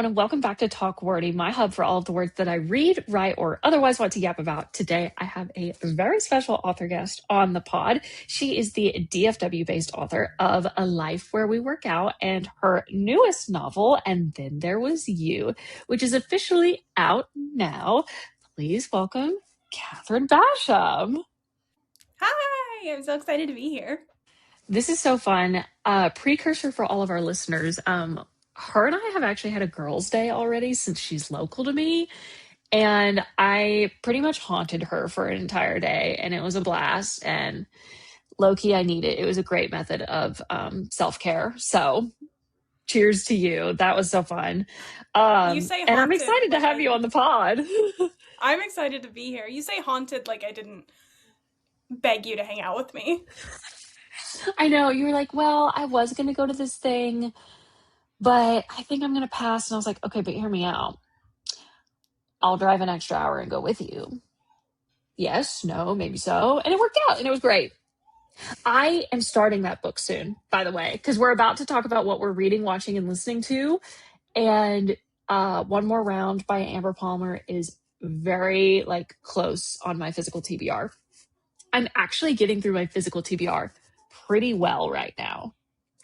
everyone, and welcome back to Talk Wordy, my hub for all of the words that I read, write, or otherwise want to yap about. Today, I have a very special author guest on the pod. She is the DFW-based author of A Life Where We Work Out and her newest novel, And Then There Was You, which is officially out now. Please welcome Kathryn Basham. Hi, I'm so excited to be here. This is so fun. Precursor for all of our listeners. Her and I have actually had a girls' day already since she's local to me. And I pretty much haunted her for an entire day. And it was a blast. And low key, I need it. It was a great method of self-care. So cheers to you. That was so fun. You say haunted, and I'm excited to have you on the pod. I'm excited to be here. You say haunted like I didn't beg you to hang out with me. I know. You were like, well, I was going to go to this thing, but I think I'm going to pass. And I was like, okay, but hear me out. I'll drive an extra hour and go with you. Yes, no, maybe so. And it worked out and it was great. I am starting that book soon, by the way, because we're about to talk about what we're reading, watching, and listening to. And One More Round by Amber Palmer is very close on my physical TBR. I'm actually getting through my physical TBR pretty well right now.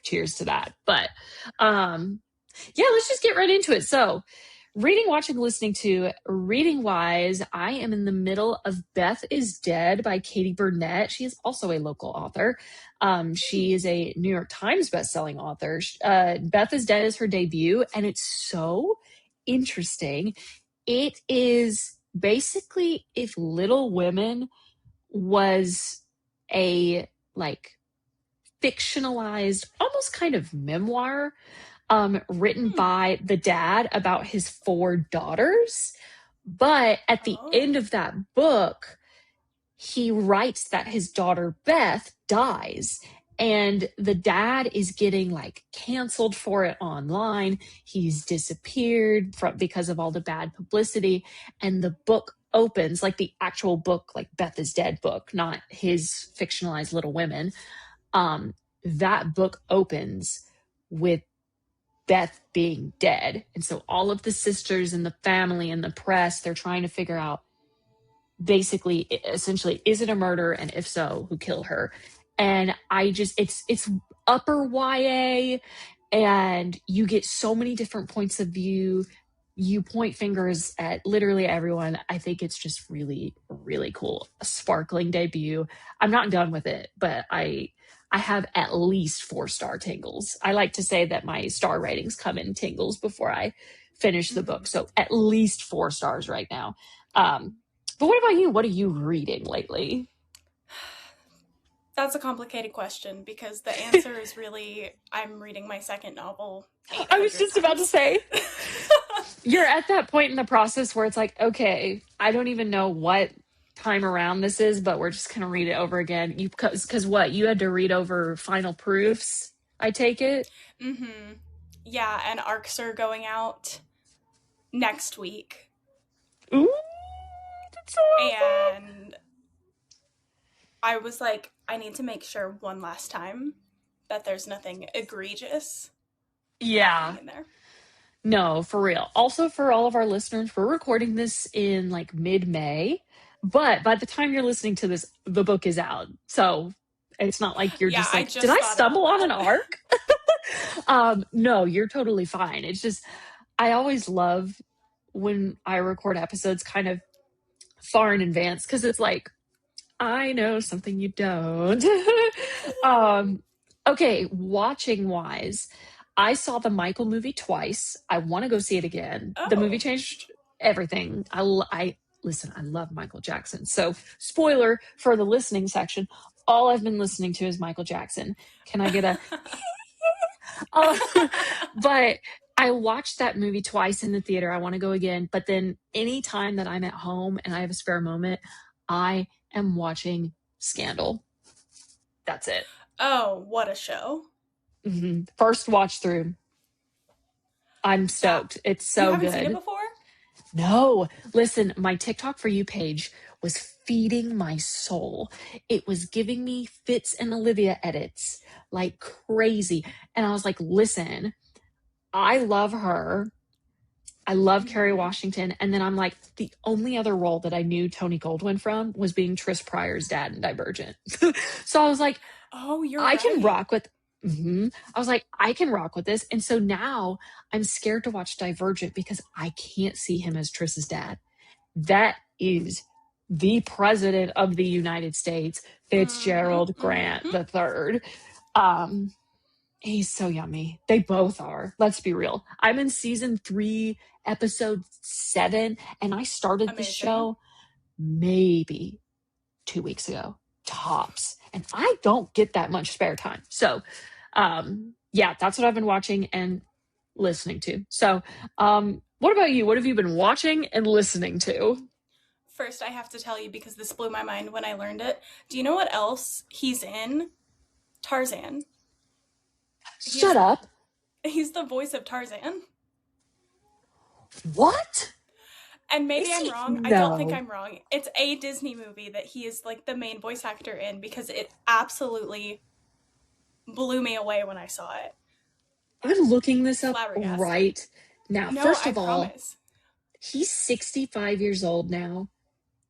Cheers to that. But yeah, let's just get right into it. So reading, watching, listening to, reading wise, I am in the middle of Beth is Dead by Katie Burnett. She is also a local author. She is a New York Times bestselling author. Beth is Dead is her debut, and it's so interesting. It is basically if Little Women was a fictionalized, almost kind of memoir written by the dad about his 4 daughters. But at the end of that book, he writes that his daughter Beth dies. And the dad is getting canceled for it online. He's disappeared because of all the bad publicity. And the book opens, the actual book, Beth is Dead book, not his fictionalized Little Women. That book opens with Beth being dead. And so all of the sisters and the family and the press, they're trying to figure out basically, essentially, is it a murder? And if so, who killed her? And it's upper YA, and you get so many different points of view. You point fingers at literally everyone. I think it's just really, really cool. A sparkling debut. I'm not done with it, but I have at least 4-star tingles. I like to say that my star ratings come in tingles before I finish the book. So at least 4 stars right now. But what about you? What are you reading lately? That's a complicated question because the answer is really, I'm reading my second novel. I was just about to say, you're at that point in the process where it's okay, I don't even know what time around this is, but we're just going to read it over again. Because what? You had to read over final proofs, I take it? Mm-hmm. Yeah, and ARCs are going out next week. Ooh, that's so awesome. And I was like, I need to make sure one last time that there's nothing egregious happening in there. No, for real. Also, for all of our listeners, we're recording this in mid-May, but by the time you're listening to this, the book is out. So it's not like you're just did I stumble on an arc? No, you're totally fine. It's just, I always love when I record episodes kind of far in advance, because it's I know something you don't. Okay, watching wise, I saw the Michael movie twice. I want to go see it again. The movie changed everything. Listen, I love Michael Jackson. So, spoiler for the listening section, all I've been listening to is Michael Jackson. Can I get a... But I watched that movie twice in the theater. I want to go again. But then anytime that I'm at home and I have a spare moment, I am watching Scandal. That's it. Oh, what a show. Mm-hmm. First watch through. I'm stoked. It's so good. You haven't seen it before? No. Listen, my TikTok For You page was feeding my soul. It was giving me Fitz and Olivia edits like crazy. And I was like, listen, I love her. I love Kerry Washington. And then I'm like, the only other role that I knew Tony Goldwyn from was being Tris Pryor's dad in Divergent. So I was like, oh, you're I right. can rock with. I was like, I can rock with this. And so now I'm scared to watch Divergent because I can't see him as Tris's dad. That is the president of the United States, Fitzgerald Grant the Third. He's so yummy. They both are. Let's be real. I'm in season 3, episode 7, and I started the show maybe 2 weeks ago, tops. And I don't get that much spare time. So, yeah, that's what I've been watching and listening to. So, what about you? What have you been watching and listening to? First, I have to tell you, because this blew my mind when I learned it. Do you know what else he's in? Tarzan. Shut up. He's the voice of Tarzan. What? And maybe I'm wrong. No. I don't think I'm wrong. It's a Disney movie that he is like the main voice actor in, because it absolutely blew me away when I saw it. I'm looking this up right now. No, First of all, promise. He's 65 years old now.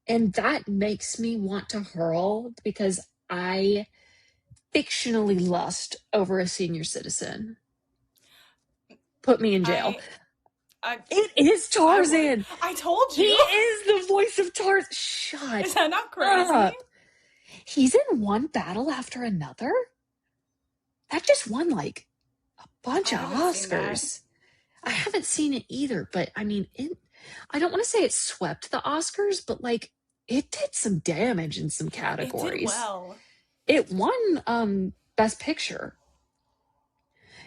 And that makes me want to hurl because I fictionally lust over a senior citizen. Put me in jail. It is Tarzan. I told you. He is the voice of Tarzan. Shut Is that not crazy? up. He's in one battle after another. That just won like a bunch of Oscars. I haven't seen it either, but I mean, I don't want to say it swept the Oscars, but like it did some damage in some categories. It did well. It won Best Picture.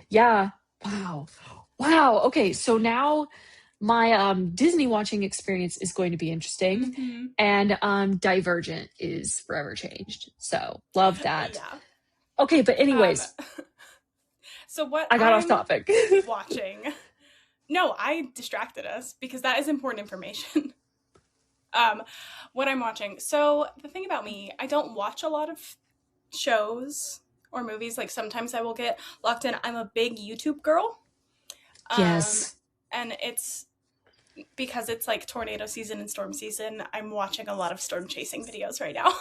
Yeah. Wow. Okay, so now my Disney watching experience is going to be interesting, and Divergent is forever changed. So love that. Yeah. Okay, but anyways, so what I got off topic. Watching. No, I distracted us because that is important information. What I'm watching. So the thing about me, I don't watch a lot of shows or movies. Like sometimes I will get locked in. I'm a big YouTube girl. Yes. And it's because it's like tornado season and storm season. I'm watching a lot of storm chasing videos right now.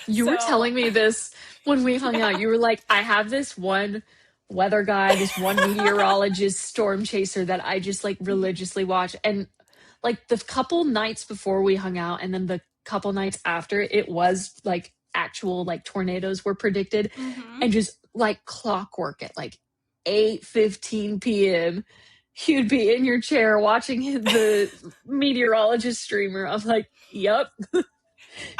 You were telling me this when we hung out. You were like, I have this one weather guy, this one meteorologist, storm chaser that I just like religiously watch. And like the couple nights before we hung out and then the couple nights after, it was like actual like tornadoes were predicted, and just like clockwork at like 8:15 p.m. you'd be in your chair watching the meteorologist streamer. I'm like, yep.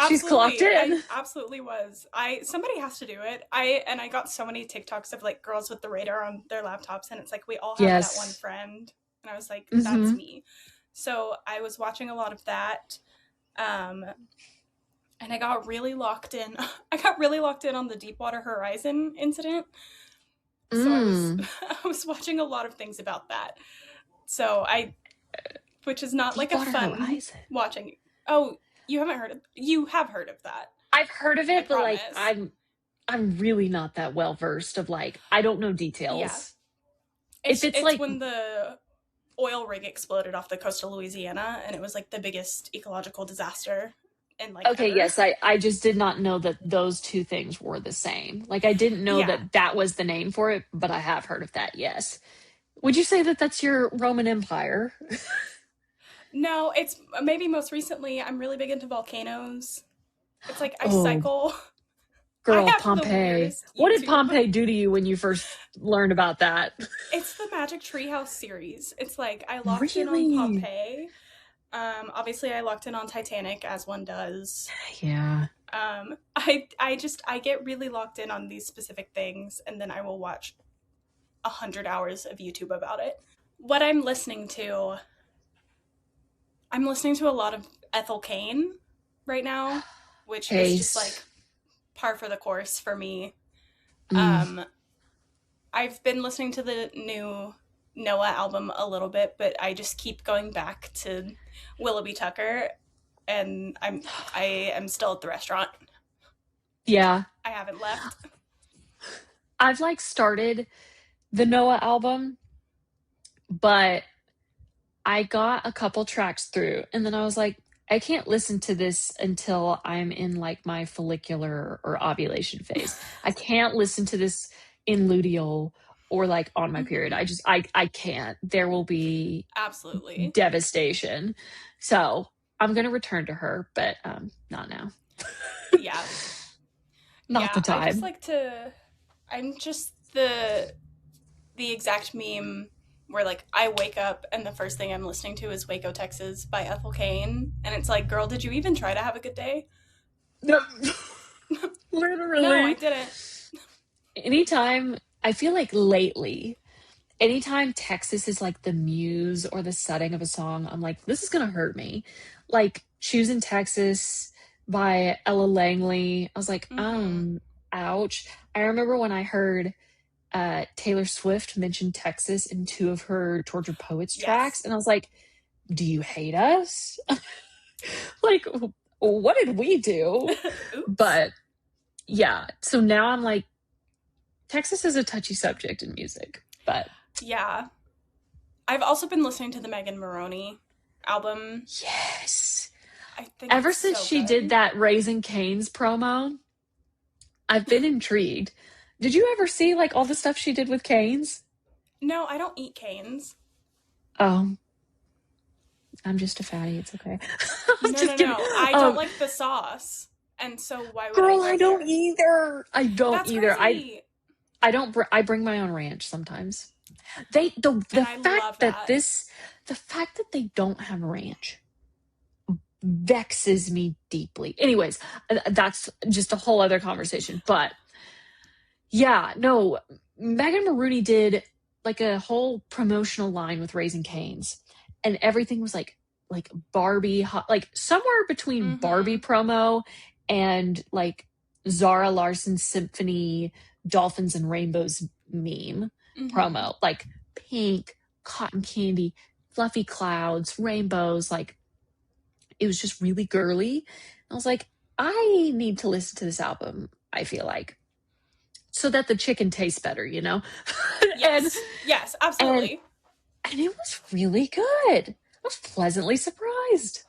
She's clocked in. I absolutely was. Somebody has to do it. I got so many TikToks of like girls with the radar on their laptops, and it's like we all have that one friend. And I was like, that's me. So I was watching a lot of that. And I got really locked in. I got really locked in on the Deepwater Horizon incident. So I was watching a lot of things about that. So which is not Deepwater like a fun Horizon. Watching. Oh, you have heard of that. I've heard of it, but like I'm really not that well versed of like, I don't know details. Yeah. It's like when the oil rig exploded off the coast of Louisiana, and it was like the biggest ecological disaster in like ever. Yes, I just did not know that those two things were the same. Like I didn't know that was the name for it, but I have heard of that. Yes. Would you say that that's your Roman Empire? No, it's maybe most recently. I'm really big into volcanoes. It's like I cycle. Girl, Pompeii. What did Pompeii do to you when you first learned about that? It's the Magic Treehouse series. It's like I locked in on Pompeii. Obviously I locked in on Titanic, as one does. Yeah. I get really locked in on these specific things, and then I will watch 100 hours of YouTube about it. What I'm listening to a lot of Ethel Cain right now, which is just like par for the course for me. I've been listening to the new Noah album a little bit, but I just keep going back to Willoughby Tucker, and I am still at the restaurant. Yeah. I haven't left. I've like started the Noah album, but I got a couple tracks through, and then I was like, I can't listen to this until I'm in like my follicular or ovulation phase. I can't listen to this in luteal or like on my period. Mm-hmm. I can't. There will be Absolutely. devastation. So I'm gonna return to her, but not now. Yeah. Not Yeah, the I just time. like to I'm just the exact meme where like I wake up and the first thing I'm listening to is Waco, Texas by Ethel Cain, and it's like, girl, did you even try to have a good day? No, No, I literally. didn't. Anytime I feel like lately, anytime Texas is like the muse or the setting of a song, I'm like, this is gonna hurt me. Like Choosing Texas by Ella Langley. I was like, Mm-hmm. ouch. I remember when I heard Taylor Swift mention Texas in two of her Tortured Poets tracks, Yes. and I was like, do you hate us? Like, what did we do? Oops. But yeah, so now I'm like, Texas is a touchy subject in music, but Yeah. I've also been listening to the Megan Maroney album. yes. I think Ever it's since so she did good. that Raising Cane's promo, I've been intrigued. Did you ever see like all the stuff she did with Cane's? No, I don't eat canes. Oh, I'm just a fatty. It's okay. I'm No, just no, kidding. no. I don't Um, like the sauce. And so why would I Girl, go I don't there? either. I don't That's either. crazy. I don't. I bring my own ranch sometimes. The And I fact love that that. they don't have ranch vexes me deeply. Anyways, that's just a whole other conversation. But yeah, no, Megan Maroney did like a whole promotional line with Raising Cane's, and everything was like Barbie, like somewhere between Barbie Mm-hmm. promo and like Zara Larsson Symphony Dolphins and Rainbows meme Mm-hmm. promo, like pink, cotton candy, fluffy clouds, rainbows, like it was just really girly. I was like, I need to listen to this album, I feel like, so that the chicken tastes better, you know? and Yes. Yes, and absolutely. and it was really good. I was pleasantly surprised.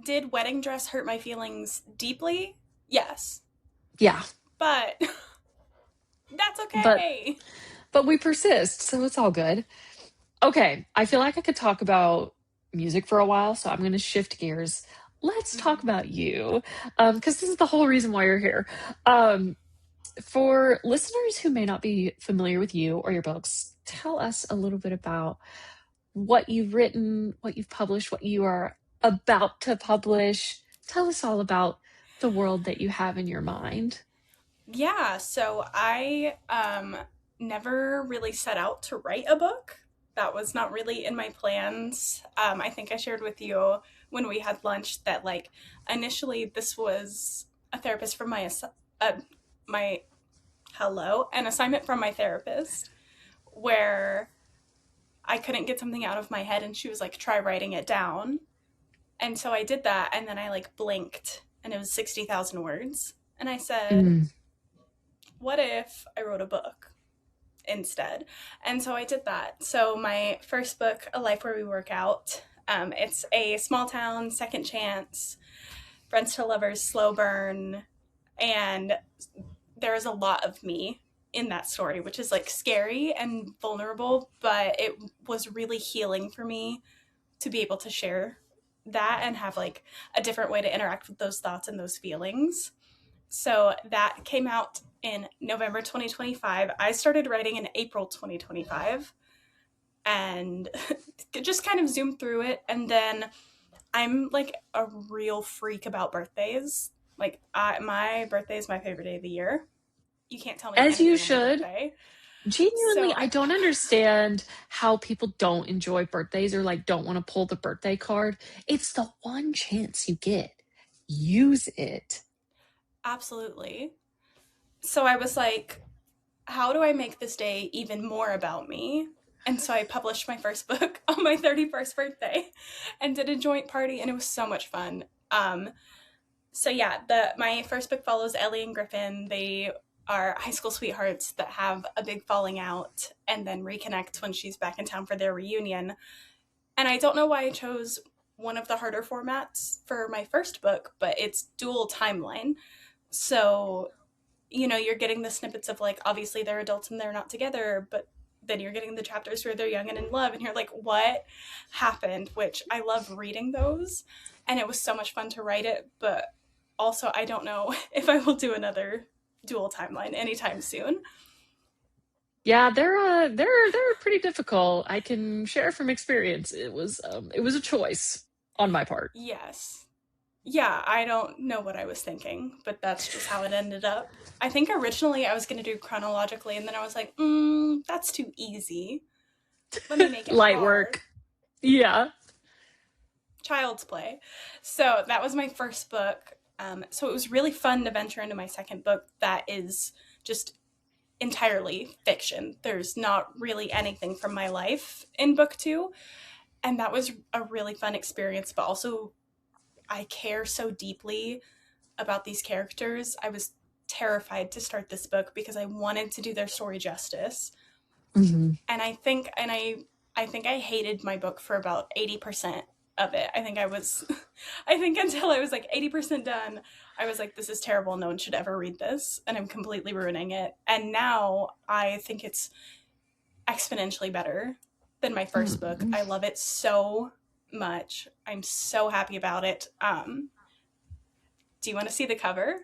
Did Wedding Dress hurt my feelings deeply? Yes. Yeah, But that's but okay. we persist, so it's all good. Okay, I feel like I could talk about music for a while, so I'm going to shift gears. Let's talk Mm-hmm. about you, because this is the whole reason why you're here. Um, for listeners who may not be familiar with you or your books, tell us a little bit about what you've written, what you've published, what you are about to publish. Tell us all about the world that you have in your mind. Yeah, so I never really set out to write a book. That was not really in my plans. I think I shared with you when we had lunch that like initially this was a therapist from my an assignment from my therapist where I couldn't get something out of my head and she was like try writing it down. And so I did that and then I like blinked and it was 60,000 words and I said, Mm. what if I wrote a book instead? And so I did that. So my first book, A Life Where We Work Out, it's a small town, second chance, friends to lovers, slow burn, and there is a lot of me in that story, which is like scary and vulnerable, but it was really healing for me to be able to share that and have like a different way to interact with those thoughts and those feelings. So that came out in November 2025. I started writing in April 2025 and just kind of zoomed through it. And then I'm like a real freak about birthdays. Like, my birthday is my favorite day of the year. You can't tell me As you anything on my should. birthday. Genuinely, So I don't understand how people don't enjoy birthdays or like don't want to pull the birthday card. It's the one chance you get. Use it. absolutely. So I was like, how do I make this day even more about me? And so I published my first book on my 31st birthday and did a joint party, and it was so much fun. So yeah, my first book follows Ellie and Griffin. They are high school sweethearts that have a big falling out and then reconnect when she's back in town for their reunion. And I don't know why I chose one of the harder formats for my first book, but it's dual timeline. So, you're getting the snippets of, like, obviously they're adults and they're not together, but then you're getting the chapters where they're young and in love, and you're like, what happened? Which I love reading those, and it was so much fun to write it, but also I don't know if I will do another dual timeline anytime soon. Yeah, they're pretty difficult. I can share from experience. It was a choice on my part. Yes. Yeah, I don't know what I was thinking, but that's just how it ended up. I think originally I was going to do chronologically, and then I was like, that's too easy. Let me make it Light hard. work. Yeah. Child's Play. So that was my first book. So it was really fun to venture into my second book that is just entirely fiction. There's not really anything from my life in book two. And that was a really fun experience, but also I care so deeply about these characters. I was terrified to start this book because I wanted to do their story justice. Hmm. And I think I hated my book for about 80% of it. I think I was I think until I was like 80% done, I was like, this is terrible. No one should ever read this, and I'm completely ruining it. And now I think it's exponentially better than my first book. Mm. I love it so much. I'm so happy about it. Do you want to see the cover?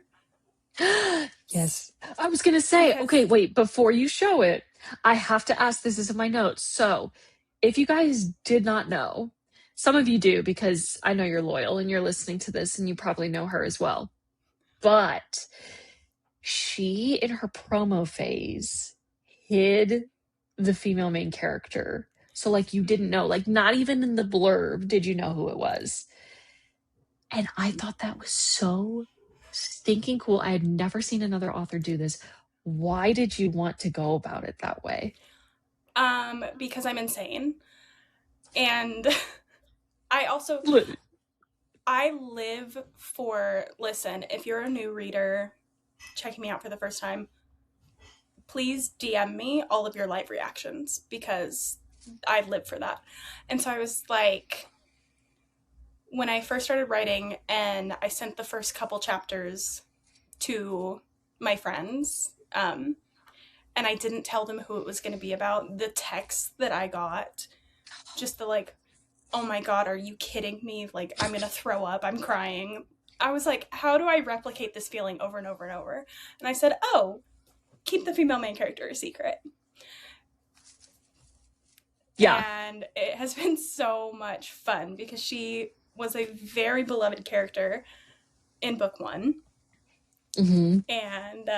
Yes. I was gonna say, okay, Because wait, before you show it, I have to ask, this is in my notes. So if you guys did not know, some of you do because I know you're loyal and you're listening to this and you probably know her as well. But she, in her promo phase, hid the female main character. So, like, you didn't know, like, not even in the blurb did you know who it was. And I thought that was so stinking cool. I had never seen another author do this. Why did you want to go about it that way? because I'm insane. And I also Look. I live for, listen, if you're a new reader checking me out for the first time, please DM me all of your live reactions because I live for that. And so I was like, when I first started writing and I sent the first couple chapters to my friends, and I didn't tell them who it was going to be about, the text that I got, just the like, oh my God, are you kidding me? Like, I'm going to throw up. I'm crying. I was like, how do I replicate this feeling over and over and over? And I said, oh, keep the female main character a secret. Yeah. And it has been so much fun because she was a very beloved character in book one. Hmm. And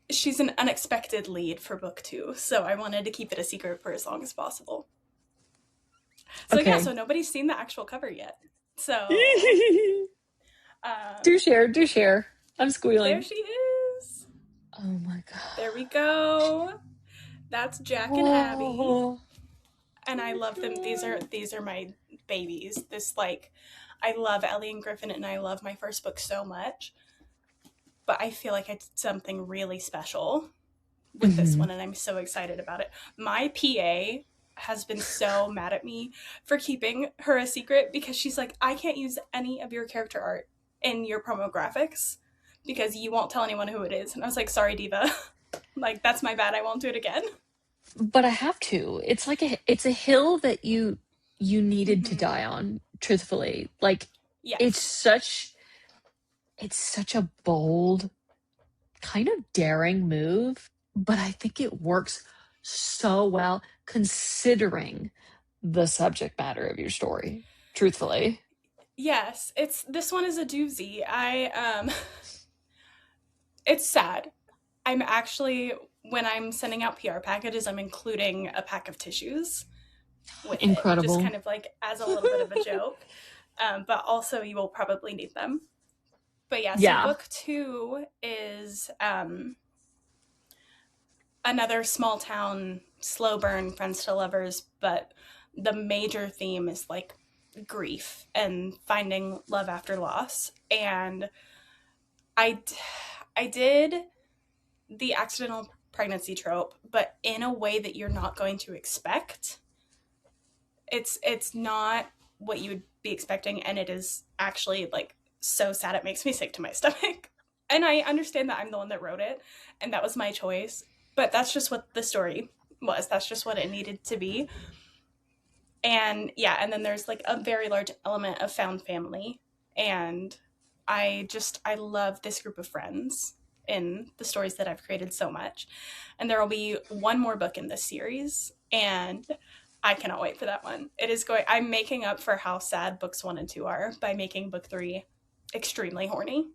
she's an unexpected lead for book two. So I wanted to keep it a secret for as long as possible. So yeah, Okay. so nobody's seen the actual cover yet. So Do um, share, do share. I'm there squealing. she is. Oh my There we God. go. That's Jack and Abby. Oh, And oh I my love them. God. These are my babies. This, like, I love Ellie and Griffin, and I love my first book so much. But I feel like I did something really special with this Hmm. one, and I'm so excited about it. My PA has been so mad at me for keeping her a secret because she's like, I can't use any of your character art in your promo graphics because you won't tell anyone who it is. And I was like, sorry, Diva. Like, that's my bad. I won't do it again. But I have to. It's a hill that you needed to Mm-hmm. die on, truthfully. Like it's Yes. such it's such a bold, kind of daring move, but I think it works so well considering the subject matter of your story, truthfully. Yes. This one is a doozy. It's sad. I'm actually, when I'm sending out PR packages, I'm including a pack of tissues with it, just Incredible. kind of like as a little bit of a joke. But also, you will probably need them. But yeah, so Yeah. book two is another small town, slow burn, friends to lovers, but the major theme is like grief and finding love after loss. And I, I did the accidental pregnancy trope, but in a way that you're not going to expect. It's not what you would be expecting, and it is actually like so sad it makes me sick to my stomach. And I understand that I'm the one that wrote it and that was my choice, but that's just what the story was. That's just what it needed to be. And yeah, and then there's like a very large element of found family. And I love this group of friends in the stories that I've created so much. And there will be one more book in this series, and I cannot wait for that one. It is going I'm making up for how sad books 1 and 2 are by making book 3 extremely horny.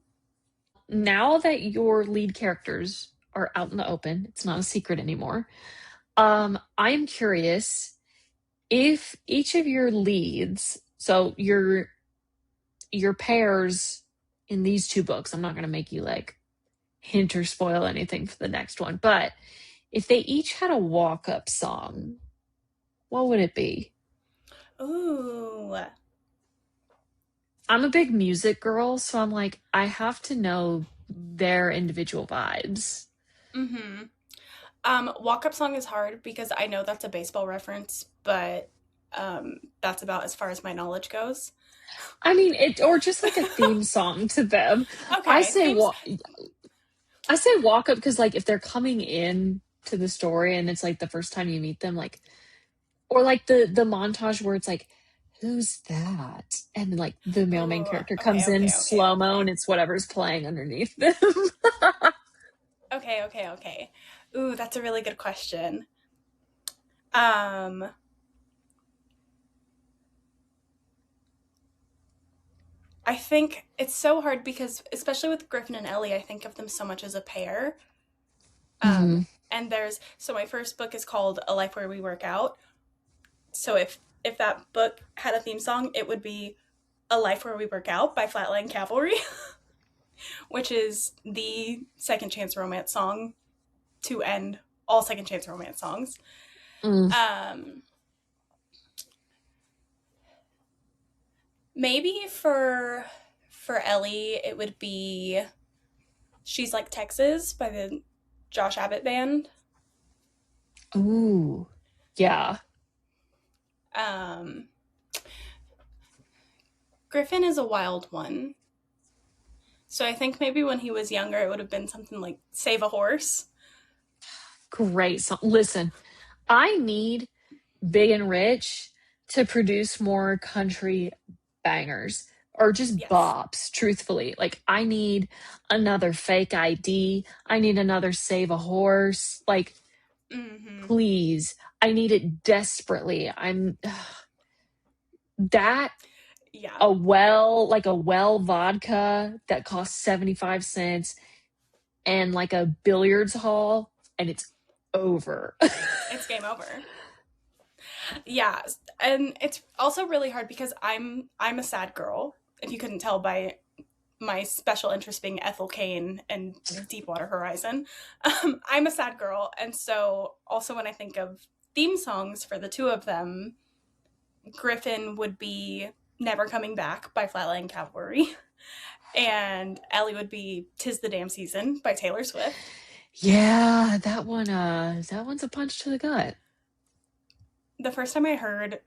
Now that your lead characters are out in the open, it's not a secret anymore. I am curious if each of your leads, so your pairs in these two books, I'm not going to make you like hint or spoil anything for the next one, but if they each had a walk-up song, what would it be? Ooh. I'm a big music girl, so I'm like, I have to know their individual vibes. Mhm. Walk up song is hard because I know that's a baseball reference, but that's about as far as my knowledge goes. I mean, it or just like a theme song to them. I Okay, say themes. wa- I say walk up because like if they're coming in to the story and it's like the first time you meet them, like or like the montage where it's like, who's that? And like the male main Ooh, character okay, comes in okay, okay, slow mo and okay. it's whatever's playing underneath them. Okay, okay, okay. Ooh, that's a really good question. Um, I think it's so hard because, especially with Griffin and Ellie, I think of them so much as a pair. Um, Hmm. and so my first book is called A Life Where We Work Out. So if that book had a theme song, it would be A Life Where We Work Out by Flatline Cavalry, which is the second chance romance song to end all second chance romance songs. Mm. Um, maybe for Ellie, it would be She's Like Texas by the Josh Abbott band. Ooh, yeah. Um, Griffin is a wild one. So I think maybe when he was younger, it would have been something like Save a Horse. Great song. Listen, I need Big and Rich to produce more country bangers or just Yes. bops, truthfully. Like, I need another Fake ID. I need another Save a Horse. Like, Mm-hmm. please. I need it desperately. I'm that Yeah. a well vodka that costs 75 cents and like a billiards hall and it's over. It's game over. Yeah, and it's also really hard because I'm a sad girl. If you couldn't tell by my special interest being Ethel Kane and Deepwater Horizon, I'm a sad girl, and so also when I think of theme songs for the two of them, Griffin would be Never Coming Back by Flatline Cavalry, and Ellie would be Tis the Damn Season by Taylor Swift. Yeah, that one's a punch to the gut. The first time I heard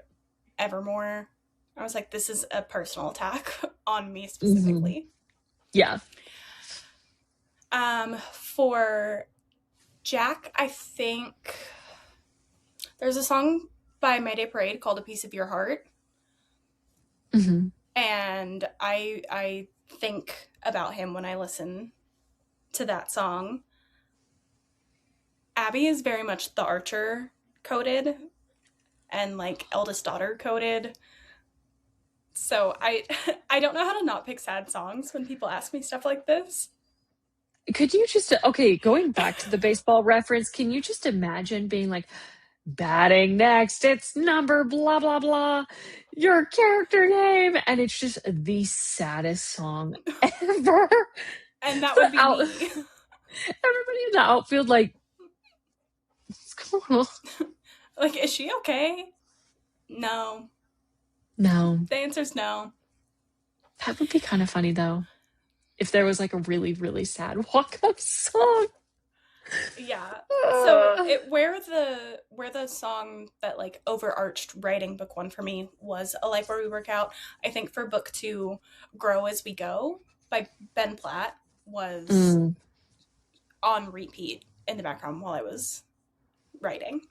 Evermore, I was like, this is a personal attack on me Hmm. specifically. Yeah. For Jack, I think there's a song by Mayday Parade called A Piece of Your Heart. Hmm. And I think about him when I listen to that song. Abby is very much the Archer coded and like eldest daughter coded. So I don't know how to not pick sad songs when people ask me stuff like this. Could you just, okay, going back to the baseball reference, can you just imagine being like, batting next, it's number blah, blah, blah, your character name, and it's just the saddest song ever. And that The would be out, me. everybody in the outfield, like, what's going on? Like, is she okay? No. No, The answer is no. that would be kind of funny though, if there was like a really, really sad walk up song. Yeah. So where the song that like overarched writing book one for me was A Library Workout, I think for book two, Grow As We Go by Ben Platt was Mm. on repeat in the background while I was writing.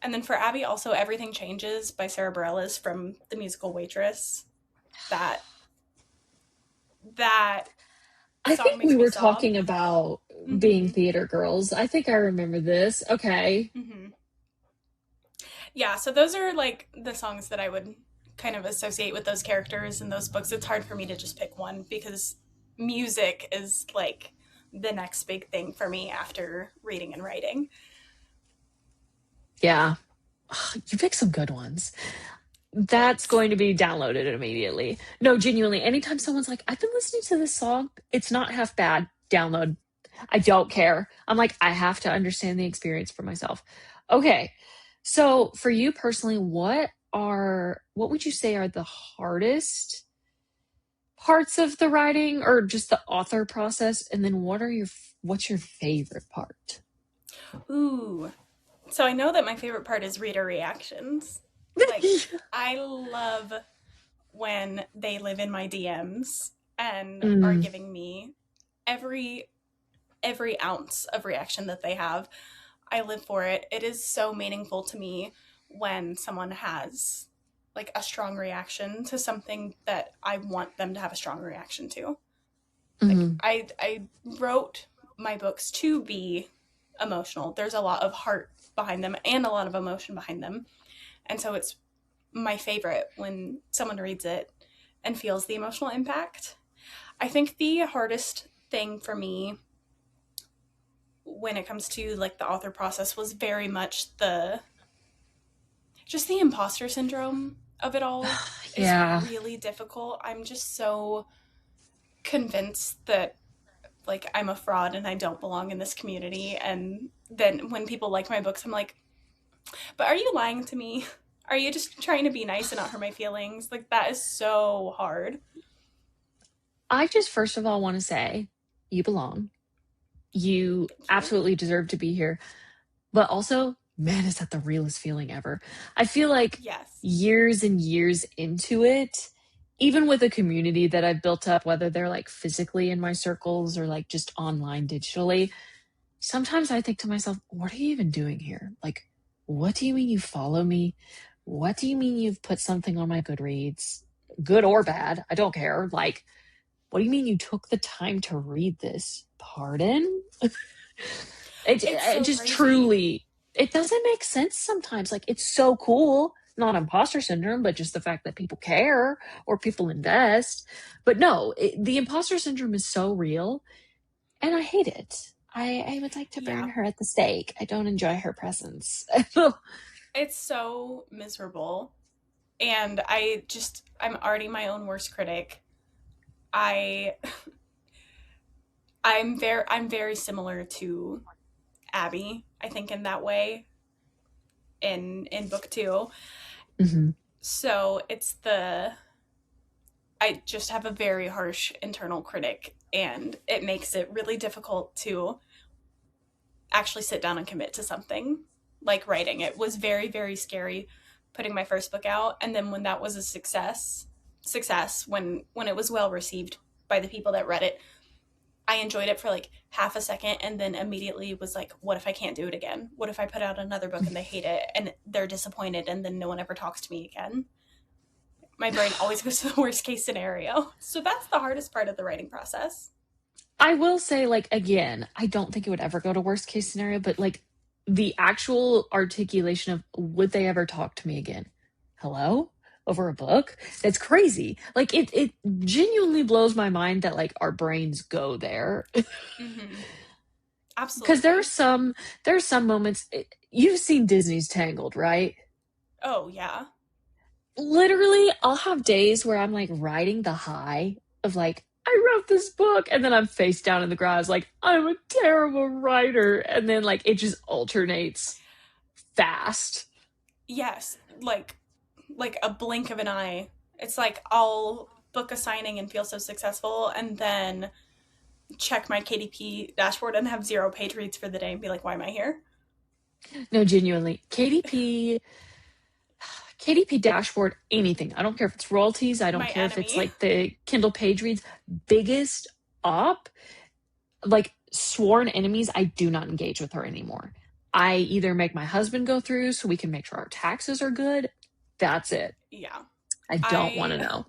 And then for Abby, also Everything Changes by Sarah Bareilles from the musical Waitress. That that I song think we makes me were sob. talking about being Mm-hmm. theater girls. I think I remember this. Okay. Mm-hmm. Yeah, so those are like the songs that I would kind of associate with those characters in those books. It's hard for me to just pick one because music is like the next big thing for me after reading and writing. Yeah. You picked some good ones. That's Thanks. going to be downloaded immediately. No, genuinely, anytime someone's like, I've been listening to this song, it's not half bad. Download. I don't care. I'm like, I have to understand the experience for myself. Okay. So for you personally, what would you say are the hardest parts of the writing or just the author process? And then what's your favorite part? Ooh. So I know that my favorite part is reader reactions. Like, I love when they live in my DMs and are Mm, giving me every every ounce of reaction that they have. I live for it. It is so meaningful to me when someone has like a strong reaction to something that I want them to have a strong reaction to. Like mhm. I wrote my books to be emotional. There's a lot of heart behind them and a lot of emotion behind them. And so it's my favorite when someone reads it and feels the emotional impact. I think the hardest thing for me when it comes to like the author process was very much the just the imposter syndrome of it all is Yeah. really difficult. I'm just so convinced that like I'm a fraud and I don't belong in this community, and then when people like my books I'm like, but are you lying to me? Are you just trying to be nice and not hurt my feelings? Like that is so hard. I just first of all want to say you belong. You Thank you. absolutely deserve to be here. But also, man, is that the realest feeling ever. I feel like Yes. years and years into it, even with a community that I've built up, whether they're like physically in my circles or like just online digitally, sometimes I think to myself, what are you even doing here? Like, what do you mean you follow me? What do you mean you've put something on my Goodreads? Good or bad, I don't care. Like, what do you mean you took the time to read this? Pardon? It's It so just crazy. truly, it doesn't make sense sometimes. Like, it's so cool. Not imposter syndrome, but just the fact that people care or people invest. But no, the imposter syndrome is so real, and I hate it. I would like to burn Yeah. her at the stake. I don't enjoy her presence. It's so miserable. And I'm already my own worst critic. I I'm very similar to Abby, I think in that way in book 2. Mhm. So it's the I just have a very harsh internal critic and it makes it really difficult to actually sit down and commit to something like writing. It was very very scary putting my first book out, and then when that was a success when it was well received by the people that read it, I enjoyed it for like half a second and then immediately was like, what if I can't do it again? What if I put out another book and they hate it and they're disappointed and then no one ever talks to me again? My brain always goes to the worst case scenario. So that's the hardest part of the writing process. I will say, like, again, I don't think it would ever go to worst case scenario, but like the actual articulation of would they ever talk to me again? Hello? Over a book? It's crazy. Like it genuinely blows my mind that like our brains go there. Mm-hmm. Because Absolutely. there's some moments you've seen Disney's Tangled, right? Oh, yeah. Literally, I'll have days where I'm like riding the high of like, I wrote this book, and then I'm face down in the grass, like, I'm a terrible writer. And then like it just alternates fast. Yes. Like a blink of an eye. It's like I'll book a signing and feel so successful and then check my KDP dashboard and have 0 page reads for the day and be like, why am I here? No, genuinely. KDP dashboard, anything. I don't care if it's royalties. I don't My care if it's enemy. like the Kindle page reads. Biggest op, like sworn enemies, I do not engage with her anymore. I either make my husband go through so we can make sure our taxes are good. That's it. Yeah. I don't want to know.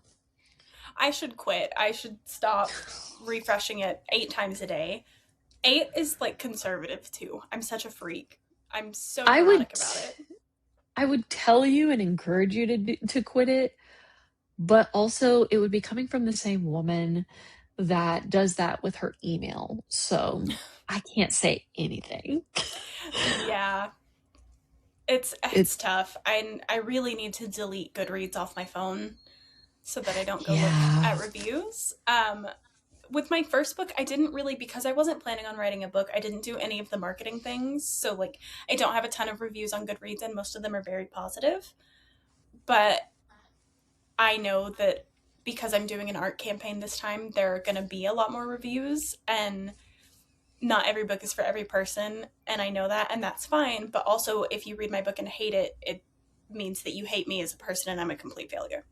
I should quit. I should stop refreshing it 8 times a day. 8 is like conservative too. I'm such a freak. I'm so neurotic about it. I would tell you and encourage you to quit it, but also it would be coming from the same woman that does that with her email. So I can't say anything. Yeah. It's tough. I really need to delete Goodreads off my phone so that I don't go look at reviews. With my first book, I didn't really, because I wasn't planning on writing a book, I didn't do any of the marketing things. So like I don't have a ton of reviews on Goodreads and most of them are very positive. But I know that because I'm doing an art campaign this time, there are going to be a lot more reviews, and not every book is for every person, and I know that, and that's fine. But also, if you read my book and hate it, it means that you hate me as a person and I'm a complete failure.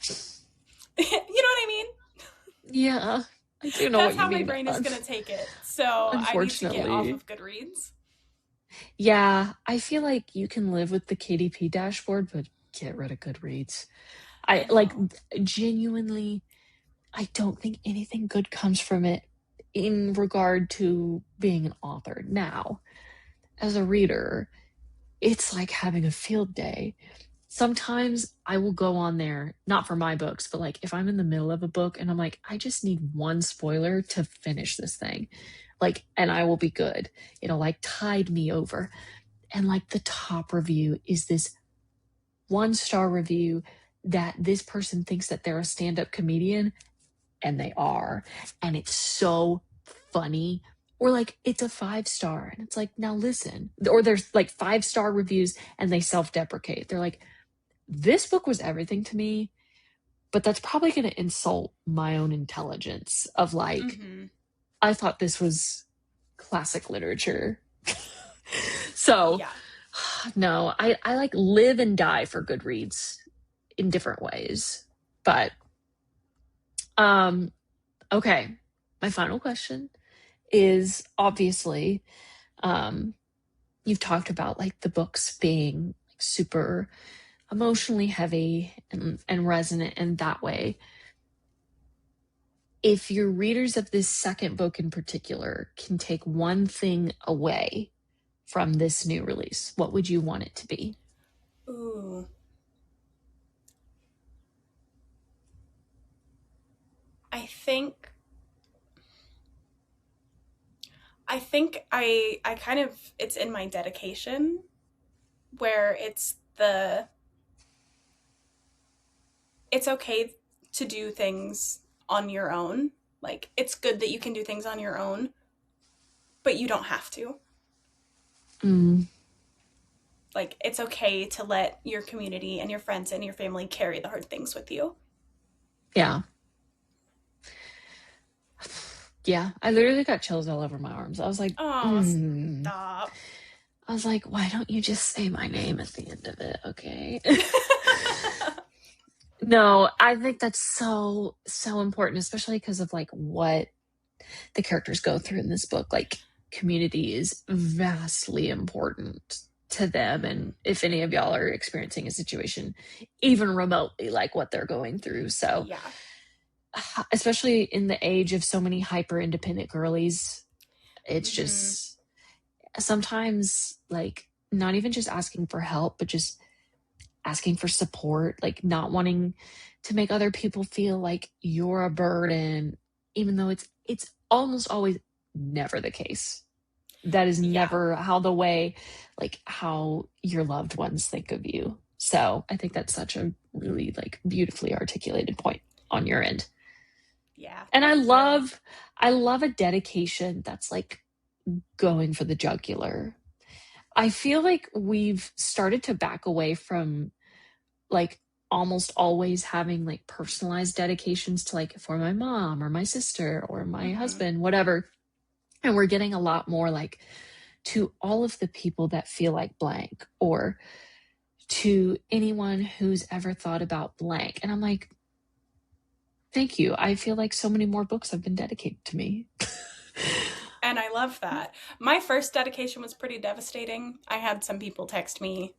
You know what I mean? Yeah, I do know That's what you mean. how my brain is going to take it. So I need to get off of Goodreads. Yeah, I feel like you can live with the KDP dashboard, but get rid of Goodreads. I like genuinely, I don't think anything good comes from it in regard to being an author. Now, as a reader, it's like having a field day. Sometimes I will go on there, not for my books, but like if I'm in the middle of a book and I'm like, I just need one spoiler to finish this thing, like, and I will be good. It'll like tide me over. And like the top review is this 1-star review that this person thinks that they're a stand-up comedian, and they are. And it's so funny. Or like it's a 5-star and it's like, now listen. Or there's like 5-star reviews and they self-deprecate. They're like, this book was everything to me, but that's probably going to insult my own intelligence of like, I thought this was classic literature. So yeah. No, I like live and die for Goodreads in different ways. But okay, my final question is obviously you've talked about like the books being like super emotionally heavy and resonant in that way. If your readers of this second book in particular can take one thing away from this new release, what would you want it to be? Ooh. I think I kind of, it's in my dedication where it's okay to do things on your own. Like, it's good that you can do things on your own, but you don't have to. Like, it's okay to let your community and your friends and your family carry the hard things with you. Yeah. Yeah, I literally got chills all over my arms. I was like, oh, stop. I was like, why don't you just say my name at the end of it, okay? No, I think that's so important, especially because of like what the characters go through in this book. Like, community is vastly important to them, and if any of y'all are experiencing a situation even remotely like what they're going through, so yeah, especially in the age of so many hyper independent girlies, it's just sometimes like not even just asking for help, but just asking for support, like not wanting to make other people feel like you're a burden, even though it's almost always never the case. That is never how your loved ones think of you. So I think that's such a really like beautifully articulated point on your end. Yeah. And I love a dedication that's like going for the jugular. I feel like we've started to back away from like almost always having like personalized dedications to like for my mom or my sister or my husband, whatever. And we're getting a lot more like to all of the people that feel like blank, or to anyone who's ever thought about blank. And I'm like, thank you. I feel like so many more books have been dedicated to me. And I love that. My first dedication was pretty devastating. I had some people text me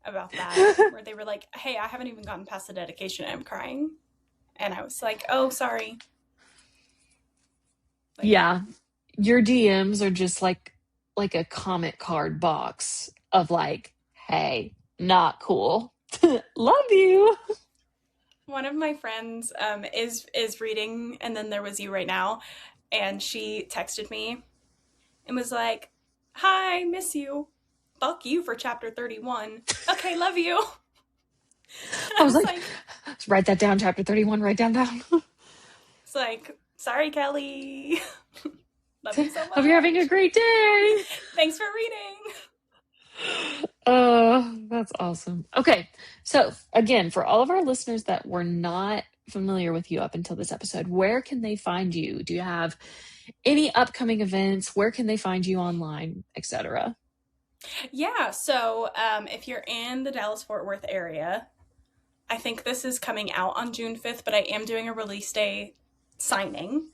about that where they were like, hey, I haven't even gotten past the dedication. I'm crying. And I was like, oh, sorry. Like, yeah. Your DMs are just like a comment card box of like, hey, not cool. Love you. One of my friends is reading And Then There Was You right now, and she texted me and was like, hi, miss you. Fuck you for chapter 31. Okay, love you. I was like, write that down, chapter 31, write down. It's like, sorry, Kelly. Love you so much. Hope you're having a great day. Thanks for reading. That's awesome. Okay, so again, for all of our listeners that were not familiar with you up until this episode, where can they find you? Do you have any upcoming events? Where can they find you online, etc.? Yeah, so if you're in the Dallas-Fort Worth area, I think this is coming out on June 5th, but I am doing a release day signing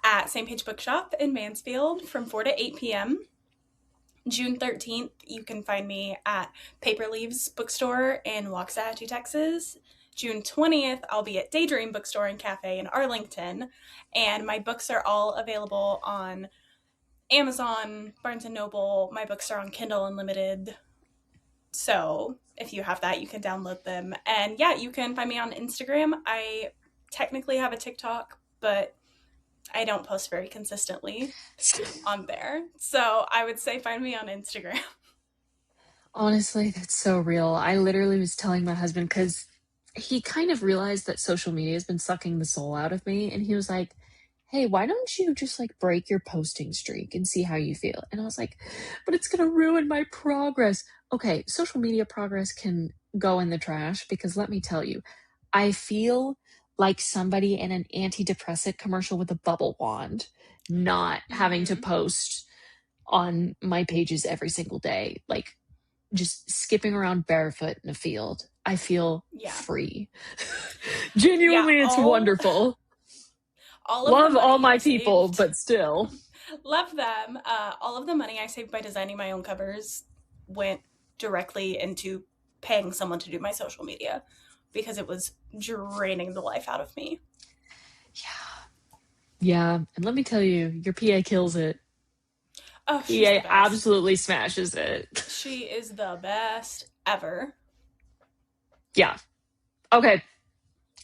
at St. Page Bookshop in Mansfield from 4 to 8 p.m. June 13th, you can find me at Paper Leaves Bookstore in Waxahachie, Texas. June 20th, I'll be at Daydream Bookstore and Cafe in Arlington. And my books are all available on Amazon, Barnes & Noble. My books are on Kindle Unlimited. So if you have that, you can download them. And yeah, you can find me on Instagram. I technically have a TikTok, but I don't post very consistently on there. So I would say find me on Instagram. Honestly, that's so real. I literally was telling my husband, because he kind of realized that social media has been sucking the soul out of me. And he was like, hey, why don't you just like break your posting streak and see how you feel? And I was like, but it's going to ruin my progress. Okay, social media progress can go in the trash, because let me tell you, I feel like somebody in an antidepressant commercial with a bubble wand, not having to post on my pages every single day, like just skipping around barefoot in a field. I feel free. Genuinely, it's wonderful. Love all my people, but still. Love them. All of the money I saved by designing my own covers went directly into paying someone to do my social media, because it was draining the life out of me. Yeah. And let me tell you, your PA kills it. Oh, PA absolutely smashes it. She is the best ever. Yeah. Okay.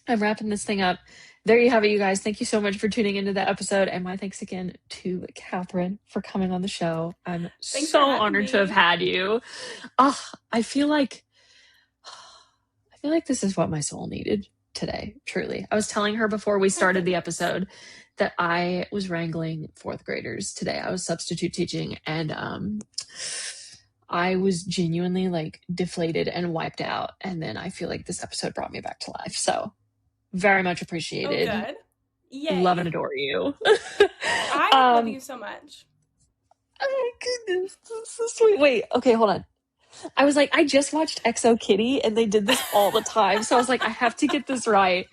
I'm wrapping this thing up. There you have it, you guys. Thank you so much for tuning into the episode. And my thanks again to Kathryn for coming on the show. I'm so honored to have had you. I feel like this is what my soul needed today, truly. I was telling her before we started the episode that I was wrangling fourth graders today. I was substitute teaching, and I was genuinely like deflated and wiped out. And then I feel like this episode brought me back to life. So very much appreciated. Oh, good. Yay. Love and adore you. I love you so much. Oh my goodness. This is so sweet. Wait, okay, hold on. I was like, I just watched XO Kitty and they did this all the time. So I was like, I have to get this right.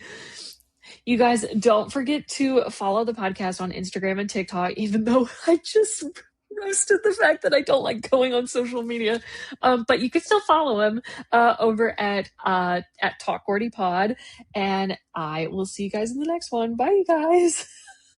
You guys, don't forget to follow the podcast on Instagram and TikTok, even though I just roasted the fact that I don't like going on social media. But you can still follow him over at Talk Gordy Pod. And I will see you guys in the next one. Bye, you guys.